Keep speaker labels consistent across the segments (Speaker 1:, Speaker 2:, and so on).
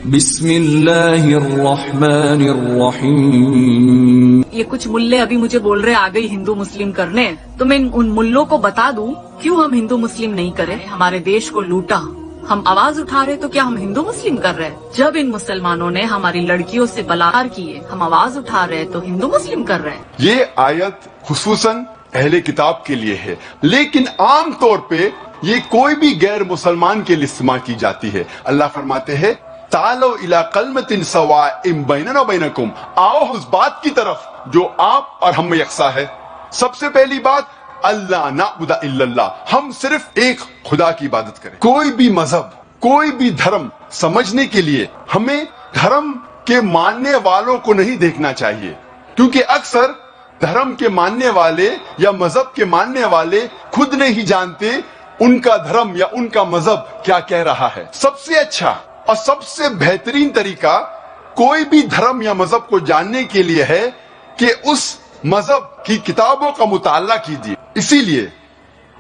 Speaker 1: بسم اللہ الرحمن الرحیم.
Speaker 2: یہ کچھ ملے ابھی مجھے بول رہے آ گئی ہندو مسلم کرنے، تو میں ان ملوں کو بتا دوں کیوں ہم ہندو مسلم نہیں کریں. ہمارے دیش کو لوٹا، ہم آواز اٹھا رہے تو کیا ہم ہندو مسلم کر رہے؟ جب ان مسلمانوں نے ہماری لڑکیوں سے بلاکار کیے، ہم آواز اٹھا رہے تو ہندو مسلم کر رہے.
Speaker 3: یہ آیت خصوصاً اہل کتاب کے لیے ہے، لیکن عام طور پہ یہ کوئی بھی غیر مسلمان کے لیے استعمال کی جاتی ہے. اللہ فرماتے ہیں تعالوا الی کلمۃ سواء بیننا و بینکم، آؤ اس بات کی طرف جو آپ اور ہم میں یکساں ہے. سب سے پہلی بات اللہ نعبد الا اللہ، ہم صرف ایک خدا کی عبادت کریں. کوئی بھی مذہب، کوئی بھی دھرم سمجھنے کے لیے ہمیں دھرم کے ماننے والوں کو نہیں دیکھنا چاہیے، کیونکہ اکثر دھرم کے ماننے والے یا مذہب کے ماننے والے خود نہیں جانتے ان کا دھرم یا ان کا مذہب کیا کہہ رہا ہے. سب سے اچھا اور سب سے بہترین طریقہ کوئی بھی دھرم یا مذہب کو جاننے کے لیے ہے کہ اس مذہب کی کتابوں کا مطالعہ کیجیے. اسی لیے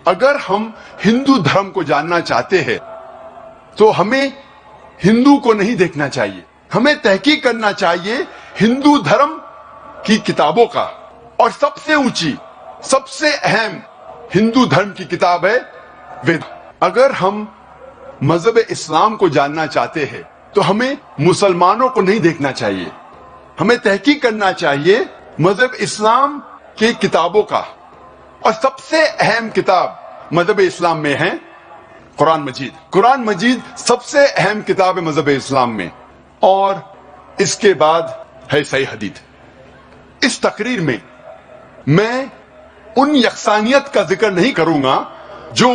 Speaker 3: اگر ہم ہندو دھرم کو جاننا چاہتے ہیں تو ہمیں ہندو کو نہیں دیکھنا چاہیے، ہمیں تحقیق کرنا چاہیے ہندو دھرم کی کتابوں کا. اور سب سے اونچی، سب سے اہم ہندو دھرم کی کتاب ہے وید. اگر ہم مذہب اسلام کو جاننا چاہتے ہیں تو ہمیں مسلمانوں کو نہیں دیکھنا چاہیے، ہمیں تحقیق کرنا چاہیے مذہب اسلام کی کتابوں کا. اور سب سے اہم کتاب مذہب اسلام میں ہے قرآن مجید. قرآن مجید سب سے اہم کتاب ہے مذہب اسلام میں، اور اس کے بعد ہے صحیح حدیث. اس تقریر میں میں ان یکسانیت کا ذکر نہیں کروں گا جو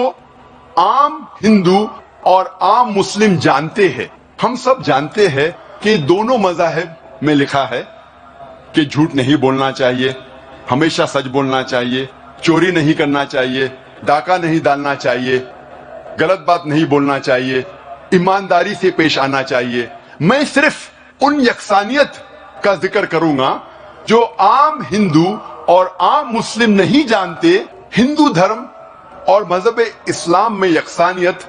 Speaker 3: عام ہندو اور عام مسلم جانتے ہیں. ہم سب جانتے ہیں کہ دونوں مذاہب میں لکھا ہے کہ جھوٹ نہیں بولنا چاہیے، ہمیشہ سچ بولنا چاہیے، چوری نہیں کرنا چاہیے، ڈاکہ نہیں ڈالنا چاہیے، غلط بات نہیں بولنا چاہیے، ایمانداری سے پیش آنا چاہیے. میں صرف ان یکسانیت کا ذکر کروں گا جو عام ہندو اور عام مسلم نہیں جانتے. ہندو دھرم اور مذہب اسلام میں یکسانیت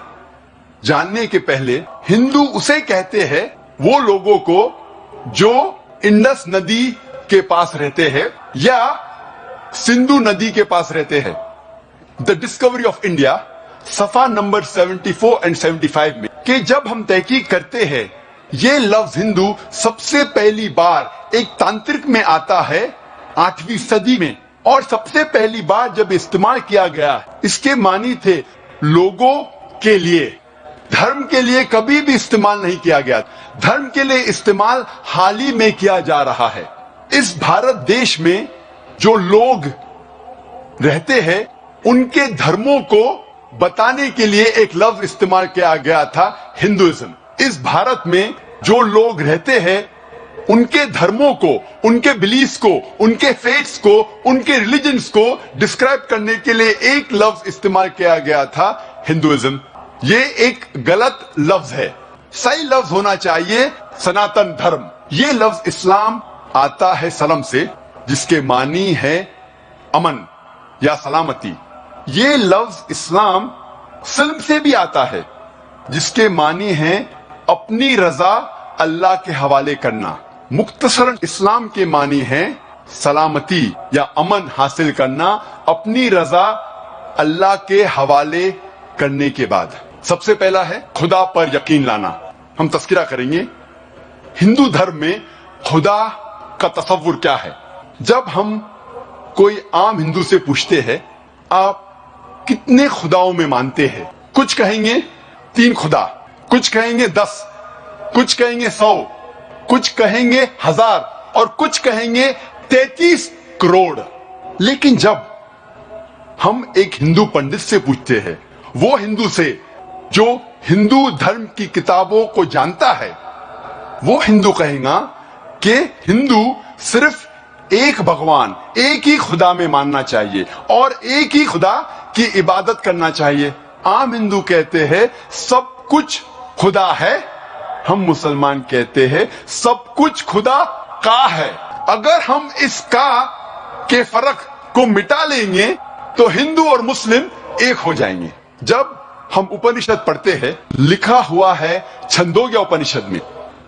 Speaker 3: جاننے کے پہلے ہندو اسے کہتے ہیں وہ لوگوں کو جو انڈس ندی کے پاس رہتے ہیں یا سندھو ندی کے پاس رہتے ہیں. دا ڈسکوری آف انڈیا صفحہ نمبر 74 اور 75 میں کہ جب ہم تحقیق کرتے ہیں یہ لفظ ہندو سب سے پہلی بار ایک تانترک میں آتا ہے 8ویں صدی میں، اور سب سے پہلی بار جب استعمال کیا گیا اس کے معنی تھے لوگوں کے لیے، دھرم کے لیے کبھی بھی استعمال نہیں کیا گیا. دھرم کے لیے استعمال حال ہی میں کیا جا رہا ہے. اس بھارت دیش میں جو لوگ رہتے ہیں ان کے دھرموں کو بتانے کے لیے ایک لفظ استعمال کیا گیا تھا ہندوازم. اس بھارت میں جو لوگ رہتے ہیں ان کے دھرموں کو، ان کے بلیفز کو، ان کے فیٹس کو، ان کے ریلیجنز کو ڈسکرائب کرنے کے لیے ایک لفظ استعمال کیا گیا تھا ہندوازم. یہ ایک غلط لفظ ہے. صحیح لفظ ہونا چاہیے سناتن دھرم. یہ لفظ اسلام آتا ہے سلم سے، جس کے معنی ہے امن یا سلامتی. یہ لفظ اسلام سلم سے بھی آتا ہے جس کے معنی ہے اپنی رضا اللہ کے حوالے کرنا. مختصراً اسلام کے معنی ہے سلامتی یا امن حاصل کرنا اپنی رضا اللہ کے حوالے کرنے کے بعد. سب سے پہلا ہے خدا پر یقین لانا. ہم تذکرہ کریں گے ہندو دھرم میں خدا کا تصور کیا ہے. جب ہم کوئی عام ہندو سے پوچھتے ہیں آپ کتنے خداؤں میں مانتے ہیں، کچھ کہیں گے 3 خدا، کچھ کہیں گے 10، کچھ کہیں گے 100، کچھ کہیں گے 1000 اور کچھ کہیں گے 33 کروڑ. لیکن جب ہم ایک ہندو پنڈت سے پوچھتے ہیں، وہ ہندو سے جو ہندو دھرم کی کتابوں کو جانتا ہے، وہ ہندو کہے گا کہ ہندو صرف ایک بھگوان، ایک ہی خدا میں ماننا چاہیے اور ایک ہی خدا کی عبادت کرنا چاہیے. عام ہندو کہتے ہیں سب کچھ خدا ہے، ہم مسلمان کہتے ہیں سب کچھ خدا کا ہے. اگر ہم اس کا کے فرق کو مٹا لیں گے تو ہندو اور مسلم ایک ہو جائیں گے. جب ہم اپنشد پڑھتے ہیں، لکھا ہوا ہے چھندوگیا اپنشد میں